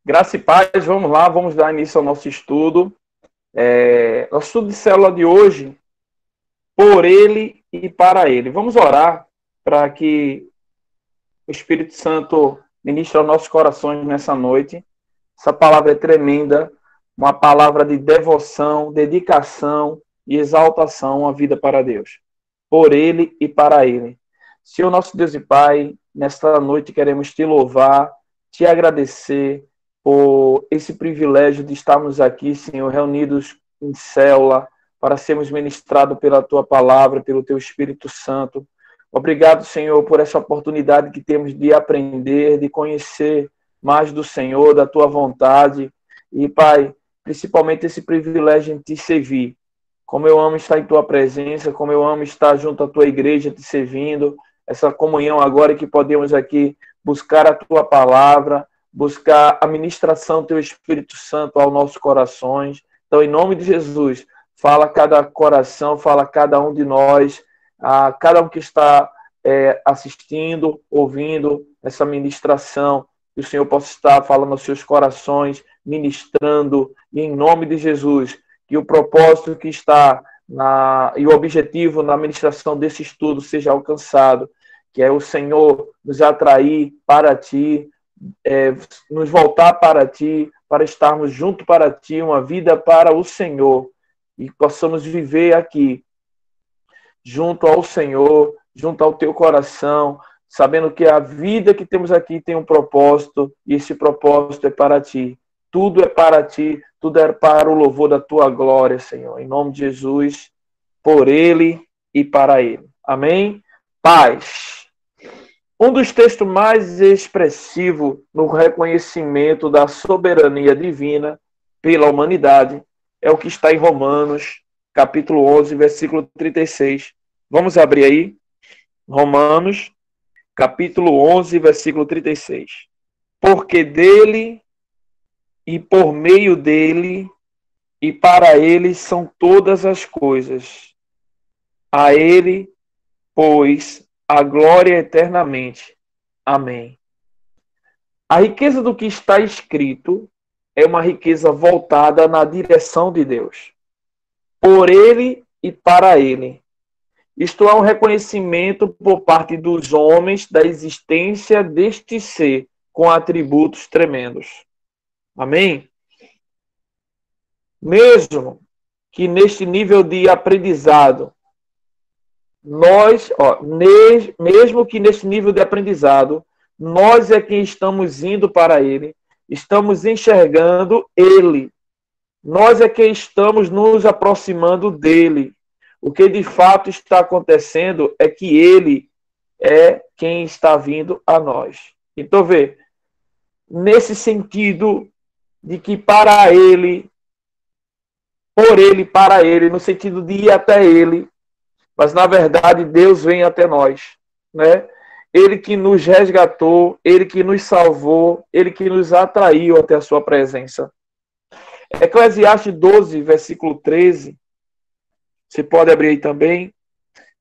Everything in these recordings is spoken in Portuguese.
Graça e paz, vamos lá, vamos dar início ao nosso estudo. Nosso estudo de célula de hoje, por ele e para ele. Vamos orar para que o Espírito Santo ministre aos nossos corações nessa noite. Essa palavra é tremenda, uma palavra de devoção, dedicação e exaltação à vida para Deus. Por ele e para ele. Senhor nosso Deus e Pai, nesta noite queremos te louvar, te agradecer por esse privilégio de estarmos aqui, Senhor, reunidos em célula, para sermos ministrados pela Tua palavra, pelo Teu Espírito Santo. Obrigado, Senhor, por essa oportunidade que temos de aprender, de conhecer mais do Senhor, da Tua vontade. E, Pai, principalmente esse privilégio em Te servir. Como eu amo estar em Tua presença, como eu amo estar junto à Tua igreja, Te servindo. Essa comunhão agora que podemos aqui buscar a Tua palavra, buscar a ministração do Teu Espírito Santo aos nossos corações. Então, em nome de Jesus, fala a cada coração, fala a cada um de nós, a cada um que está assistindo, ouvindo essa ministração, que o Senhor possa estar falando aos seus corações, ministrando, e em nome de Jesus, que o propósito que está e o objetivo na ministração desse estudo seja alcançado, que é o Senhor nos atrair para Ti, nos voltar para Ti, para estarmos junto para Ti, uma vida para o Senhor, e possamos viver aqui, junto ao Senhor, junto ao Teu coração, sabendo que a vida que temos aqui tem um propósito, e esse propósito é para Ti. Tudo é para Ti, tudo é para o louvor da Tua glória, Senhor. Em nome de Jesus, por Ele e para Ele. Amém? Paz. Um dos textos mais expressivos no reconhecimento da soberania divina pela humanidade é o que está em Romanos, capítulo 11, versículo 36. Vamos abrir aí. Romanos, capítulo 11, versículo 36. Porque dele e por meio dele e para ele são todas as coisas. A ele, pois, a glória eternamente. Amém. A riqueza do que está escrito é uma riqueza voltada na direção de Deus. Por ele e para ele. Isto é um reconhecimento por parte dos homens da existência deste ser com atributos tremendos. Amém? Mesmo que neste nível de aprendizado, mesmo que neste nível de aprendizado, nós é quem estamos indo para ele, estamos enxergando ele, nós é quem estamos nos aproximando dele. O que de fato está acontecendo é que ele é quem está vindo a nós. Então, vê, nesse sentido de que para ele, por ele, para ele, no sentido de ir até ele, mas na verdade Deus vem até nós, né? Ele que nos resgatou, ele que nos salvou, ele que nos atraiu até a sua presença. Eclesiastes 12, versículo 13, você pode abrir aí também.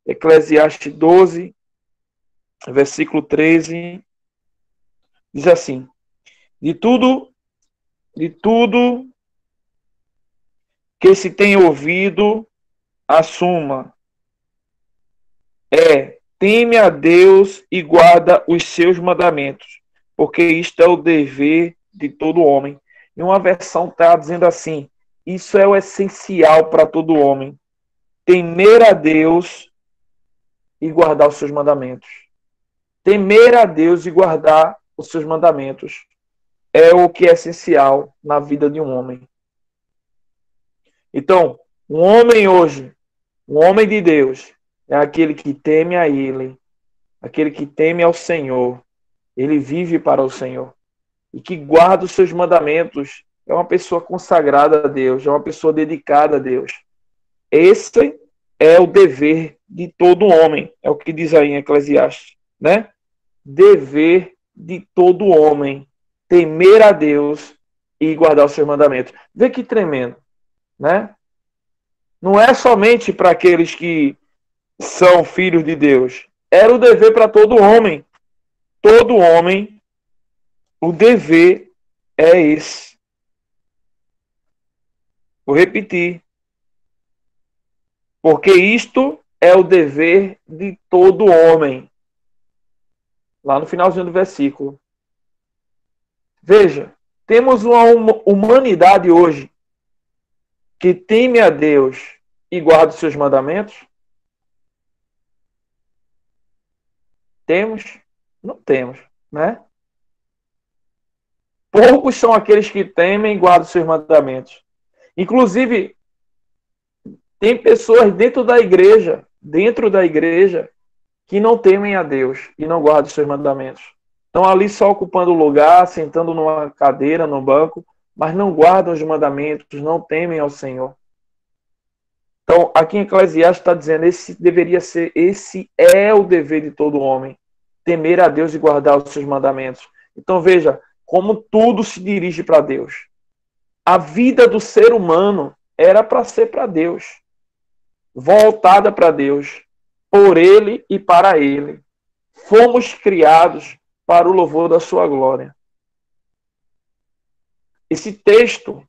Eclesiastes 12, versículo 13, diz assim: de tudo que se tem ouvido, assuma. Teme a Deus e guarda os seus mandamentos, porque isto é o dever de todo homem. E uma versão está dizendo assim: isso é o essencial para todo homem. Temer a Deus e guardar os seus mandamentos. Temer a Deus e guardar os seus mandamentos é o que é essencial na vida de um homem. Então, um homem hoje, um homem de Deus, é aquele que teme a Ele, aquele que teme ao Senhor. Ele vive para o Senhor. E que guarda os seus mandamentos. É uma pessoa consagrada a Deus, é uma pessoa dedicada a Deus. Esse é o dever de todo homem, é o que diz aí em Eclesiastes, né? Dever de todo homem, temer a Deus e guardar os seus mandamentos. Vê que tremendo, né? Não é somente para aqueles que são filhos de Deus. Era o dever para todo homem. Todo homem, o dever é esse. Vou repetir. Porque isto é o dever de todo homem. Lá no finalzinho do versículo. Veja, temos uma humanidade hoje que teme a Deus e guarda os seus mandamentos? Temos? Não temos, né? Poucos são aqueles que temem e guardam os seus mandamentos. Inclusive, tem pessoas dentro da igreja, que não temem a Deus e não guardam os seus mandamentos. Estão ali só ocupando lugar, sentando numa cadeira, num banco, mas não guardam os mandamentos, não temem ao Senhor. Então, aqui em Eclesiastes está dizendo, esse é o dever de todo homem, temer a Deus e guardar os seus mandamentos. Então, veja, como tudo se dirige para Deus. A vida do ser humano era para ser para Deus, voltada para Deus, por Ele e para Ele. Fomos criados para o louvor da sua glória. Esse texto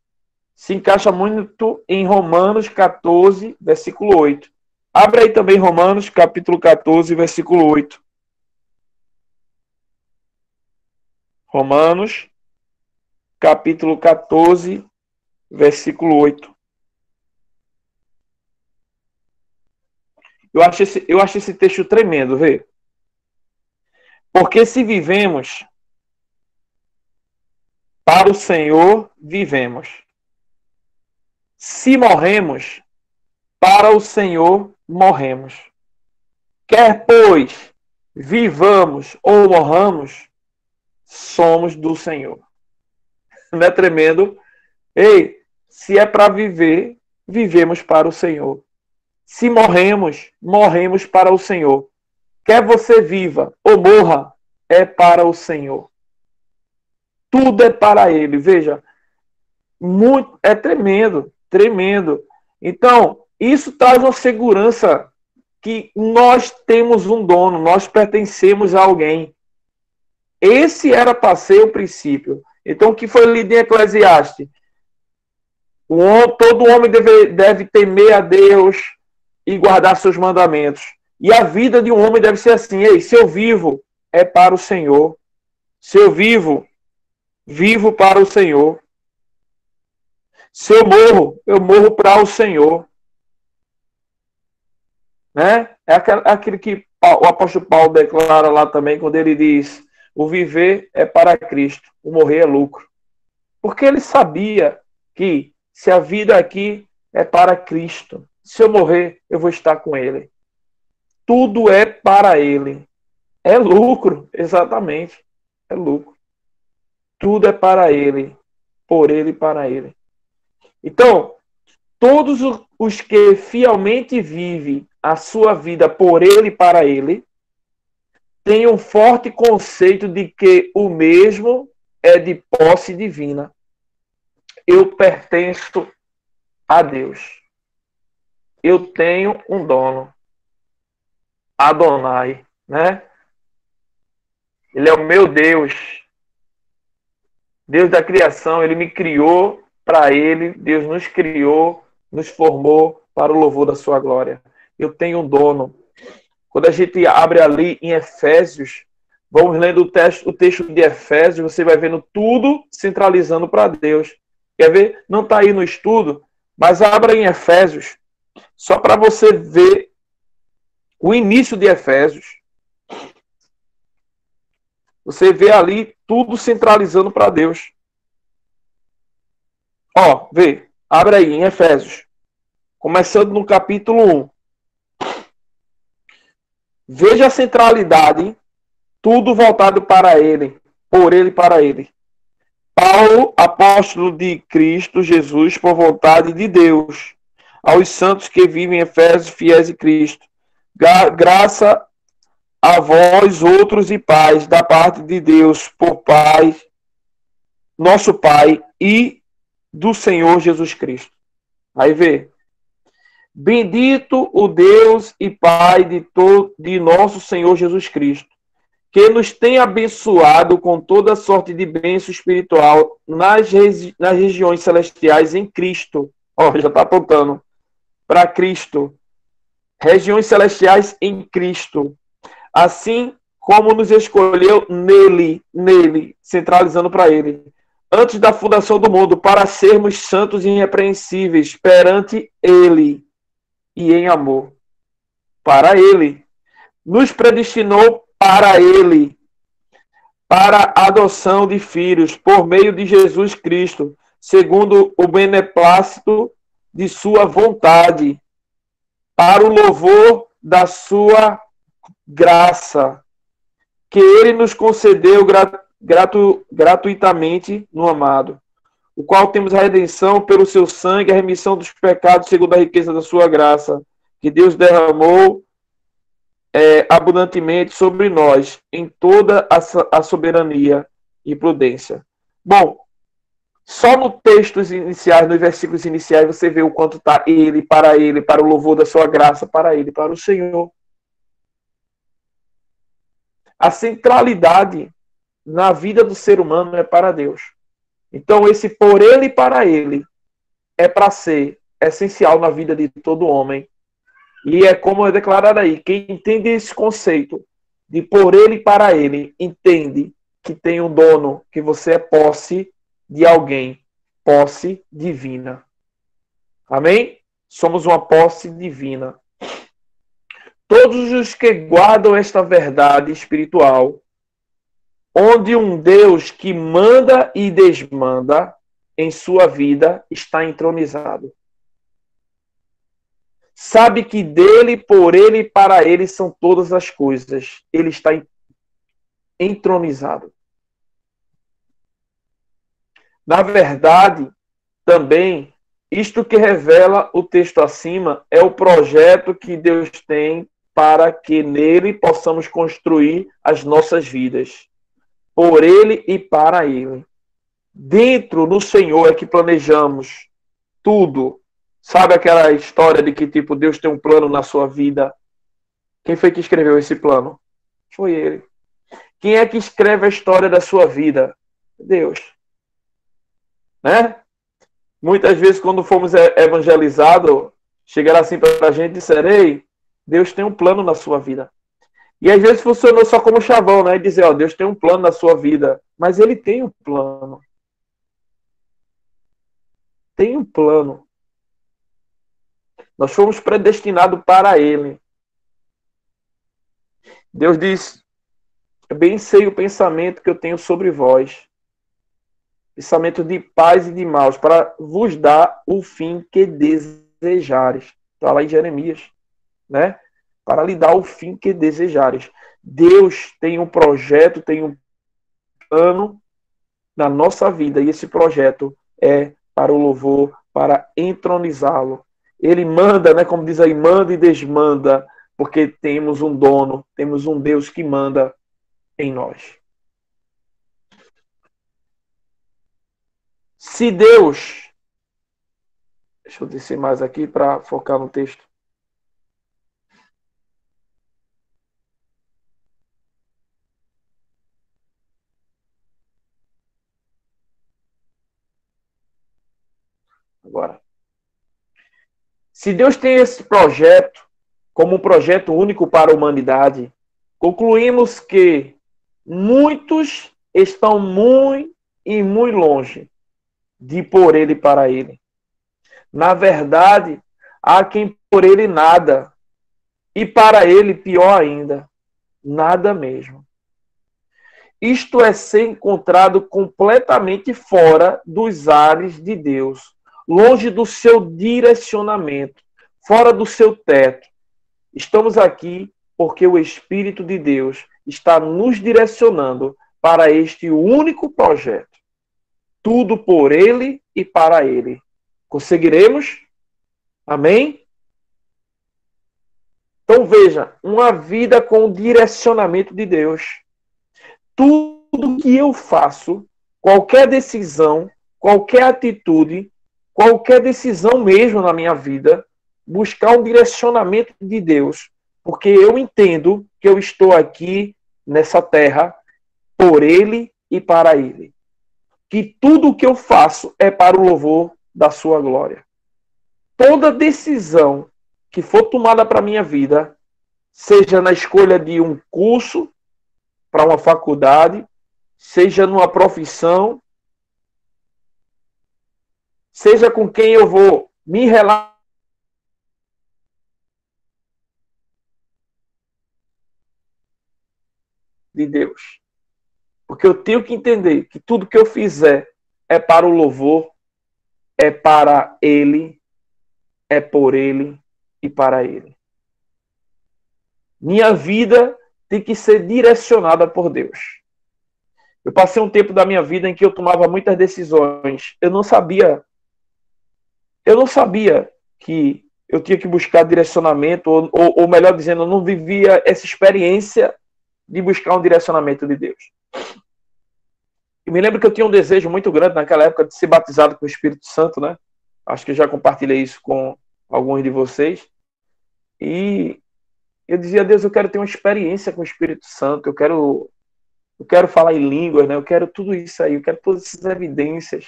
se encaixa muito em Romanos 14, versículo 8. Abre aí também Romanos, capítulo 14, versículo 8. Romanos, capítulo 14, versículo 8. Eu acho esse texto tremendo, vê? Porque se vivemos, para o Senhor vivemos. Se morremos, para o Senhor morremos. Quer, pois, vivamos ou morramos, somos do Senhor. Não é tremendo? Ei, se é para viver, vivemos para o Senhor. Se morremos, morremos para o Senhor. Quer você viva ou morra, é para o Senhor. Tudo é para Ele. Veja, é tremendo, tremendo. Então, isso traz uma segurança que nós temos um dono, nós pertencemos a alguém. Esse era para ser o princípio. Então, o que foi lido em Eclesiastes? Todo homem deve temer a Deus e guardar seus mandamentos. E a vida de um homem deve ser assim. Ei, se eu vivo, é para o Senhor. Se eu vivo, vivo para o Senhor. Se eu morro para o Senhor. Né? É aquilo que o apóstolo Paulo declara lá também, quando ele diz: o viver é para Cristo, o morrer é lucro. Porque ele sabia que se a vida aqui é para Cristo, se eu morrer, eu vou estar com Ele. Tudo é para Ele. É lucro, exatamente. É lucro. Tudo é para Ele, por Ele e para Ele. Então, todos os que fielmente vivem a sua vida por Ele e para Ele, têm um forte conceito de que o mesmo é de posse divina. Eu pertenço a Deus. Eu tenho um dono. Adonai, né? Ele é o meu Deus. Deus da criação, Ele me criou para Ele. Deus nos criou, nos formou para o louvor da sua glória. Eu tenho um dono. Quando a gente abre ali em Efésios, vamos lendo o texto de Efésios, você vai vendo tudo centralizando para Deus. Quer ver? Não está aí no estudo, mas abra em Efésios, só para você ver o início de Efésios. Você vê ali tudo centralizando para Deus. Ó, vê, abre aí em Efésios, começando no capítulo 1. Veja a centralidade, tudo voltado para Ele, por Ele e para Ele. Paulo, apóstolo de Cristo Jesus, por vontade de Deus, aos santos que vivem em Efésios, fiéis em Cristo. Graça a vós, outros e pais, da parte de Deus, por Pai, nosso Pai, e do Senhor Jesus Cristo. Aí vê. Bendito o Deus e Pai de nosso Senhor Jesus Cristo, que nos tem abençoado com toda sorte de bênção espiritual nas regiões celestiais em Cristo. Ó, já está apontando para Cristo. Regiões celestiais em Cristo. Assim como nos escolheu nele, centralizando para ele, antes da fundação do mundo, para sermos santos e irrepreensíveis perante ele e em amor. Para ele. Nos predestinou para ele, para a adoção de filhos, por meio de Jesus Cristo, segundo o beneplácito de sua vontade, para o louvor da sua graça, que ele nos concedeu gratuitamente no amado, o qual temos a redenção pelo seu sangue, a remissão dos pecados, segundo a riqueza da sua graça, que Deus derramou abundantemente sobre nós, em toda a soberania e prudência. Bom, só no textos iniciais, nos versículos iniciais, você vê o quanto está ele, para o louvor da sua graça, para ele, para o Senhor. A centralidade na vida do ser humano é para Deus. Então, esse por ele e para ele é para ser essencial na vida de todo homem. E é como é declarado aí, quem entende esse conceito de por ele e para ele, entende que tem um dono, que você é posse de alguém, posse divina. Amém? Somos uma posse divina. Todos os que guardam esta verdade espiritual, onde um Deus que manda e desmanda em sua vida está entronizado. Sabe que dele, por ele e para ele são todas as coisas. Ele está entronizado. Na verdade, também, isto que revela o texto acima é o projeto que Deus tem para que nele possamos construir as nossas vidas. Por ele e para ele. Dentro no Senhor é que planejamos tudo. Sabe aquela história de que, tipo, Deus tem um plano na sua vida? Quem foi que escreveu esse plano? Foi ele. Quem é que escreve a história da sua vida? Deus. Né? Muitas vezes, quando fomos evangelizados, chegaram assim para a gente e disseram, ei, Deus tem um plano na sua vida. E às vezes funcionou só como chavão, né? E dizer, ó, Deus tem um plano na sua vida. Mas ele tem um plano. Tem um plano. Nós fomos predestinados para ele. Deus diz, bem sei o pensamento que eu tenho sobre vós. Pensamento de paz e de maus, para vos dar o fim que desejares. Está lá em Jeremias, né? Para lhe dar o fim que desejares. Deus tem um projeto, tem um plano na nossa vida, e esse projeto é para o louvor, para entronizá-lo. Ele manda, né, como diz aí, manda e desmanda, porque temos um dono, temos um Deus que manda em nós. Se Deus... Deixa eu descer mais aqui para focar no texto. Agora. Se Deus tem esse projeto como um projeto único para a humanidade, concluímos que muitos estão muito longe de por ele e para ele. Na verdade, há quem por ele nada, e para ele, pior ainda, nada mesmo. Isto é ser encontrado completamente fora dos ares de Deus, longe do seu direcionamento, fora do seu teto. Estamos aqui porque o Espírito de Deus está nos direcionando para este único projeto. Tudo por ele e para ele. Conseguiremos? Amém? Então veja, uma vida com o direcionamento de Deus. Tudo que eu faço, qualquer decisão, qualquer atitude, qualquer decisão mesmo na minha vida, buscar um direcionamento de Deus, porque eu entendo que eu estou aqui nessa terra por Ele e para Ele. Que tudo o que eu faço é para o louvor da sua glória. Toda decisão que for tomada para a minha vida, seja na escolha de um curso para uma faculdade, seja numa profissão, seja com quem eu vou me relacionar, de Deus. Porque eu tenho que entender que tudo que eu fizer é para o louvor, é para Ele, é por Ele e para Ele. Minha vida tem que ser direcionada por Deus. Eu passei um tempo da minha vida em que eu tomava muitas decisões. Eu não sabia que eu tinha que buscar direcionamento, ou melhor dizendo, eu não vivia essa experiência de buscar um direcionamento de Deus. E me lembro que eu tinha um desejo muito grande naquela época de ser batizado com o Espírito Santo, né? Acho que eu já compartilhei isso com alguns de vocês. E eu dizia, Deus, eu quero ter uma experiência com o Espírito Santo, eu quero falar em línguas, né? Eu quero tudo isso aí, eu quero todas essas evidências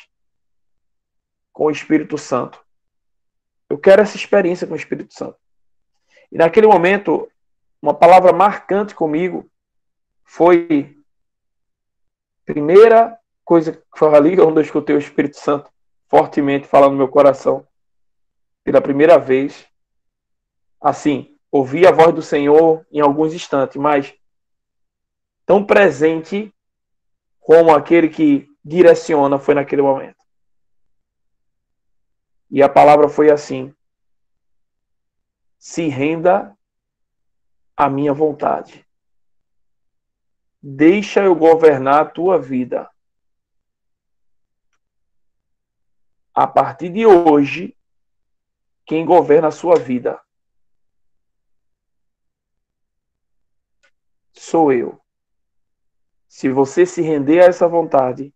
com o Espírito Santo. Eu quero essa experiência com o Espírito Santo. E naquele momento, uma palavra marcante comigo foi a primeira coisa que foi ali, onde eu escutei o Espírito Santo fortemente falar no meu coração. Pela primeira vez, assim, ouvi a voz do Senhor em alguns instantes, mas tão presente como aquele que direciona foi naquele momento. E a palavra foi assim: se renda à minha vontade. Deixa eu governar a tua vida. A partir de hoje, quem governa a sua vida sou eu. Se você se render a essa vontade,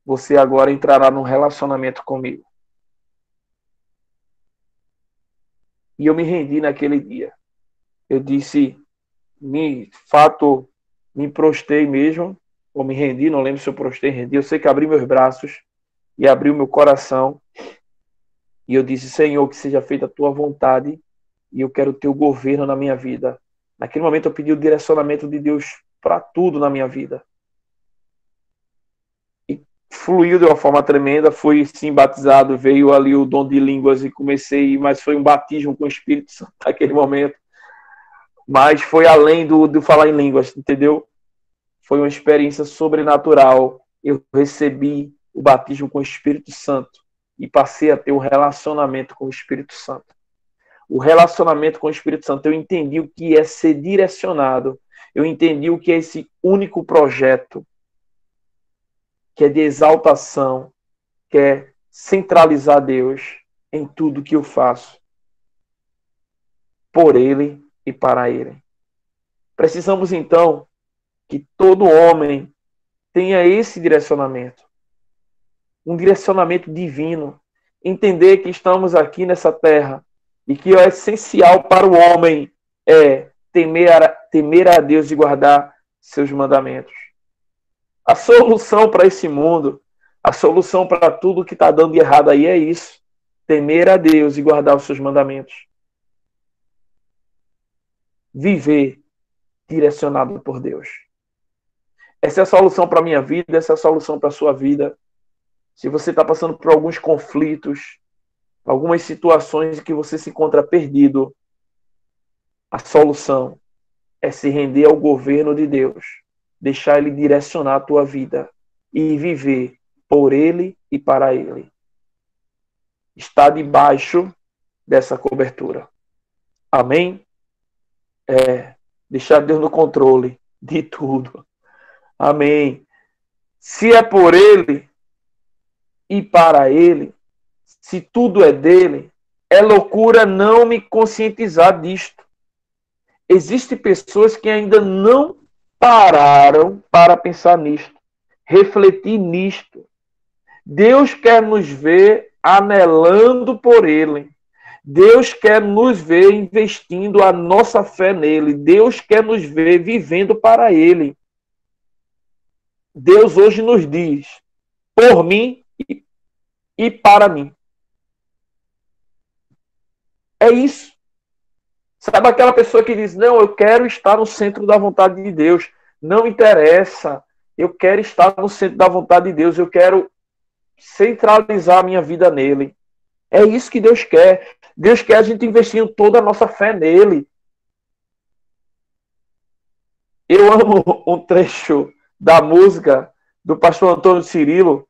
você agora entrará num relacionamento comigo. E eu me rendi naquele dia. Eu disse, me prostei mesmo, ou me rendi, não lembro se eu prostei, rendi. Eu sei que abri meus braços e abri o meu coração. E eu disse, Senhor, que seja feita a tua vontade e eu quero o teu governo na minha vida. Naquele momento eu pedi o direcionamento de Deus para tudo na minha vida. E fluiu de uma forma tremenda, fui sim batizado, veio ali o dom de línguas e comecei, mas foi um batismo com o Espírito Santo naquele momento. Mas foi além do falar em línguas, entendeu? Foi uma experiência sobrenatural. Eu recebi o batismo com o Espírito Santo e passei a ter um relacionamento com o Espírito Santo. O relacionamento com o Espírito Santo, eu entendi o que é ser direcionado. Eu entendi o que é esse único projeto, que é de exaltação, que é centralizar Deus em tudo que eu faço, por Ele e para Ele. Precisamos, então, que todo homem tenha esse direcionamento, um direcionamento divino, entender que estamos aqui nessa terra e que o essencial para o homem é temer a Deus e guardar seus mandamentos. A solução para esse mundo, a solução para tudo que está dando de errado aí é isso: temer a Deus e guardar os seus mandamentos. Viver direcionado por Deus. Essa é a solução para a minha vida, essa é a solução para a sua vida. Se você está passando por alguns conflitos, algumas situações em que você se encontra perdido, a solução é se render ao governo de Deus, deixar Ele direcionar a tua vida e viver por Ele e para Ele. Está debaixo dessa cobertura. Amém? Deixar Deus no controle de tudo. Amém. Se é por Ele e para Ele, se tudo é dele, é loucura não me conscientizar disto. Existem pessoas que ainda não pararam para pensar nisto, refletir nisto. Deus quer nos ver anelando por Ele. Deus quer nos ver investindo a nossa fé nele. Deus quer nos ver vivendo para ele. Deus hoje nos diz, por mim e para mim. É isso. Sabe aquela pessoa que diz, não, eu quero estar no centro da vontade de Deus. Não interessa. Eu quero estar no centro da vontade de Deus. Eu quero centralizar a minha vida nele. É isso que Deus quer. Deus quer a gente investir toda a nossa fé nele. Eu amo um trecho da música do pastor Antônio Cirilo.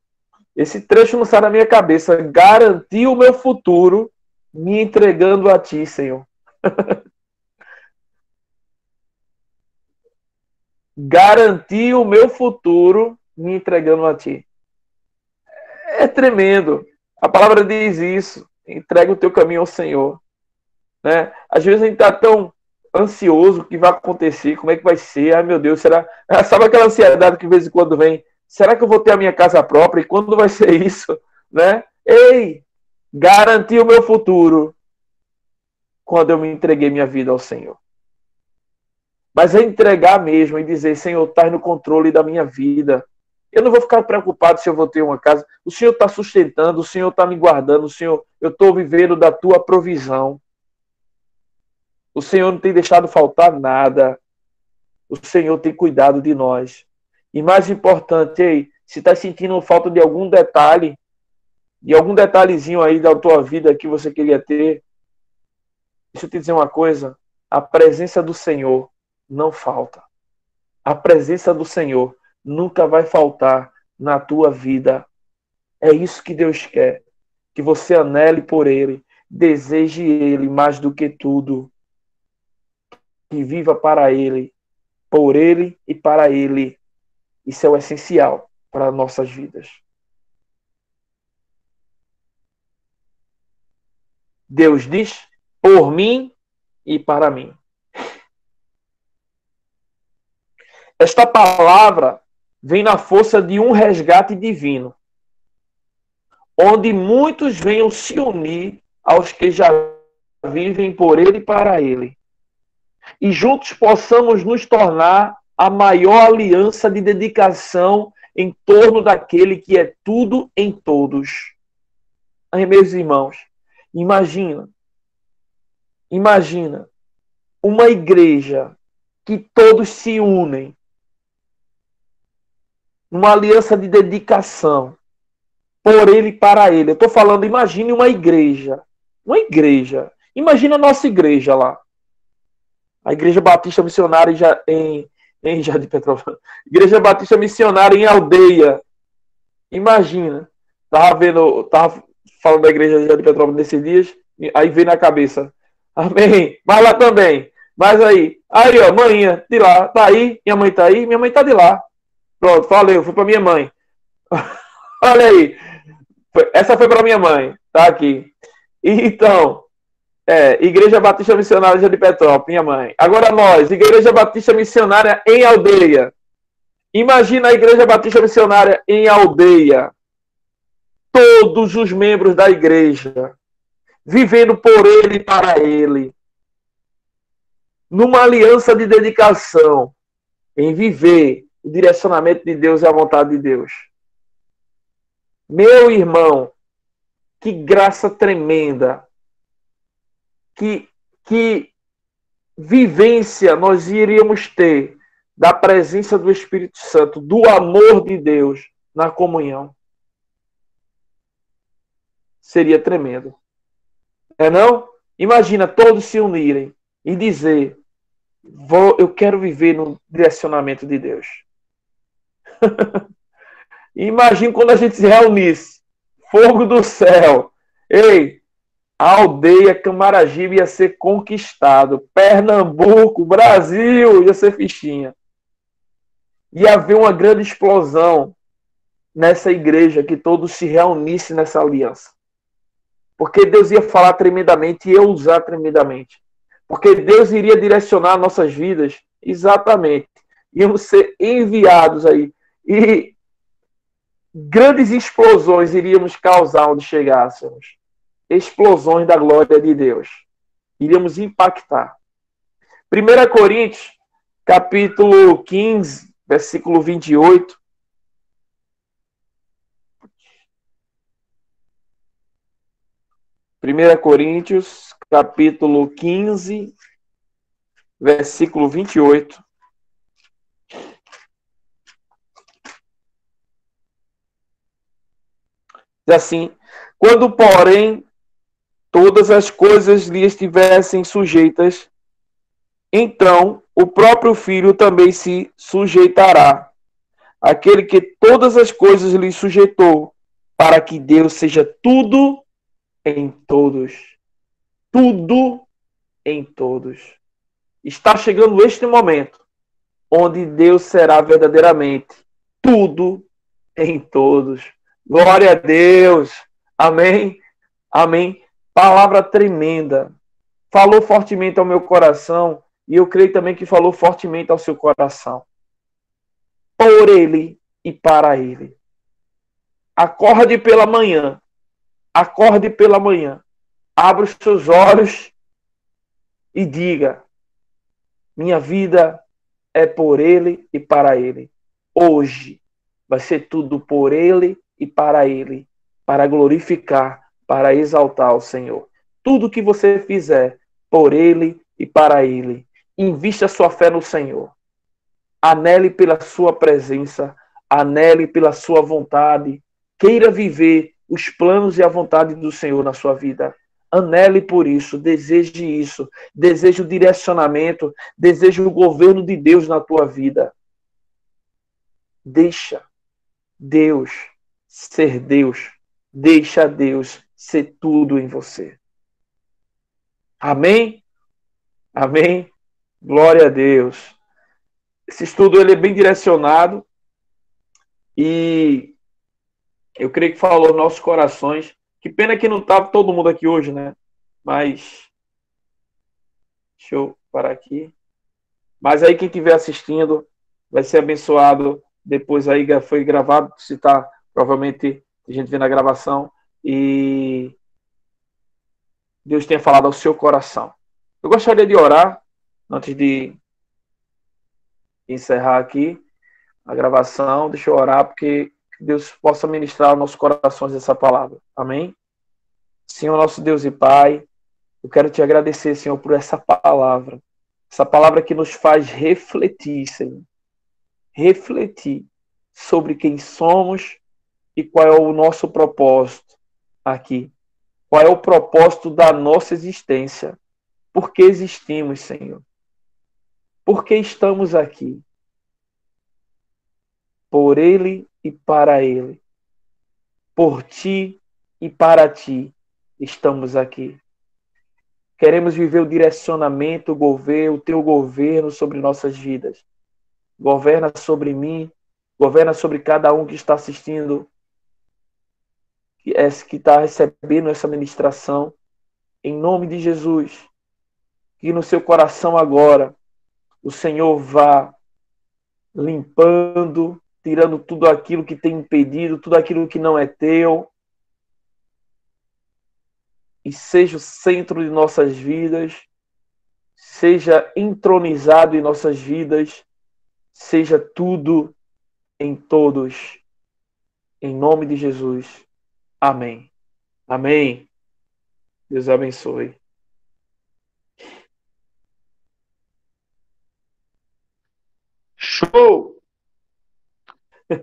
Esse trecho não sai da minha cabeça. Garantir o meu futuro me entregando a ti, Senhor. Garantir o meu futuro me entregando a ti. É tremendo. A palavra diz isso. Entrega o teu caminho ao Senhor. Né? Às vezes a gente está tão ansioso o que vai acontecer, como é que vai ser, ai meu Deus, será? Sabe aquela ansiedade que de vez em quando vem? Será que eu vou ter a minha casa própria? E quando vai ser isso? Né? Ei, garantir o meu futuro quando eu me entreguei minha vida ao Senhor. Mas é entregar mesmo e dizer, Senhor, está no controle da minha vida. Eu não vou ficar preocupado se eu vou ter uma casa. O Senhor está sustentando, o Senhor está me guardando, o Senhor, eu estou vivendo da tua provisão. O Senhor não tem deixado faltar nada. O Senhor tem cuidado de nós. E mais importante, ei, se está sentindo falta de algum detalhe, de algum detalhezinho aí da tua vida que você queria ter, deixa eu te dizer uma coisa, a presença do Senhor não falta. A presença do Senhor nunca vai faltar na tua vida. É isso que Deus quer. Que você anele por Ele, deseje Ele mais do que tudo. Que viva para Ele, por Ele e para Ele. Isso é o essencial para nossas vidas. Deus diz, por mim e para mim. Esta palavra vem na força de um resgate divino, onde muitos venham se unir aos que já vivem por Ele e para Ele. E juntos possamos nos tornar a maior aliança de dedicação em torno daquele que é tudo em todos. Aí, meus irmãos, imagina uma igreja que todos se unem numa aliança de dedicação por Ele e para Ele. Eu estou falando, imagine uma igreja. Imagina a nossa igreja lá. A Igreja Batista Missionária em Jardim Petrópolis. Igreja Batista Missionária em Aldeia. Imagina. Tava falando da Igreja de Jardim Petrópolis nesses dias, aí veio na cabeça. Amém. Mas lá também. Mas aí, ó, manhã de lá, tá aí, minha mãe tá aí, minha mãe tá de lá. Pronto, valeu, foi pra minha mãe. Olha aí. Essa foi pra minha mãe, tá aqui. Então, Igreja Batista Missionária de Petrópolis, minha mãe. Agora nós, Igreja Batista Missionária em Aldeia. Imagina a Igreja Batista Missionária em Aldeia. Todos os membros da igreja vivendo por Ele e para Ele. Numa aliança de dedicação em viver o direcionamento de Deus e a vontade de Deus. Meu irmão, que graça tremenda. Que vivência nós iríamos ter da presença do Espírito Santo, do amor de Deus na comunhão. Seria tremendo. Não? Imagina todos se unirem e dizer, eu quero viver no direcionamento de Deus. Imagina quando a gente se reunisse, fogo do céu. Ei, a aldeia Camaragibe ia ser conquistado. Pernambuco, Brasil, ia ser fichinha. Ia haver uma grande explosão nessa igreja, que todos se reunissem nessa aliança. Porque Deus ia falar tremendamente e ia usar tremendamente. Porque Deus iria direcionar nossas vidas exatamente. Íamos ser enviados aí. E grandes explosões iríamos causar onde chegássemos. explosões da glória de Deus. Iríamos impactar. 1 Coríntios, capítulo 15, versículo 28. 1 Coríntios, capítulo 15, versículo 28. Diz assim: quando, porém, todas as coisas lhe estivessem sujeitas, então o próprio Filho também se sujeitará, aquele que todas as coisas lhe sujeitou, para que Deus seja tudo em todos. Tudo em todos. Está chegando este momento, onde Deus será verdadeiramente tudo em todos. Glória a Deus. Amém. Amém. Palavra tremenda. Falou fortemente ao meu coração e eu creio também que falou fortemente ao seu coração. Por ele e para ele. Acorde pela manhã. Acorde pela manhã. Abra os seus olhos e diga: minha vida é por ele e para ele. Hoje vai ser tudo por ele e para ele, para glorificar, para exaltar o Senhor. Tudo que você fizer por ele e para ele, invista sua fé no Senhor. Anele pela sua presença, anele pela sua vontade, queira viver os planos e a vontade do Senhor na sua vida. Anele por isso, deseje isso, deseje o direcionamento, deseje o governo de Deus na tua vida. Deixa Deus ser Deus, deixa Deus ser tudo em você. Amém? Amém? Glória a Deus. Esse estudo ele é bem direcionado e eu creio que falou nossos corações. Que pena que não estava todo mundo aqui hoje, né? Mas deixa eu parar aqui. Mas aí quem estiver assistindo vai ser abençoado. Depois aí foi gravado, se tá, provavelmente a gente vê na gravação e Deus tenha falado ao seu coração. Eu gostaria de orar antes de encerrar aqui a gravação. Deixa eu orar porque Deus possa ministrar aos nossos corações essa palavra. Amém? Senhor, nosso Deus e Pai, eu quero te agradecer, Senhor, por essa palavra que nos faz refletir, Senhor. Refletir sobre quem somos e qual é o nosso propósito aqui. Qual é o propósito da nossa existência? Por que existimos, Senhor? Por que estamos aqui? Por Ele e para Ele. Por Ti e para Ti estamos aqui. Queremos viver o direcionamento, o Teu governo sobre nossas vidas. Governa sobre mim, governa sobre cada um que está assistindo, que está recebendo essa ministração. Em nome de Jesus, que no seu coração agora o Senhor vá limpando, tirando tudo aquilo que tem impedido, tudo aquilo que não é teu, e seja o centro de nossas vidas, seja entronizado em nossas vidas, seja tudo em todos. Em nome de Jesus. Amém. Amém. Deus abençoe. Show!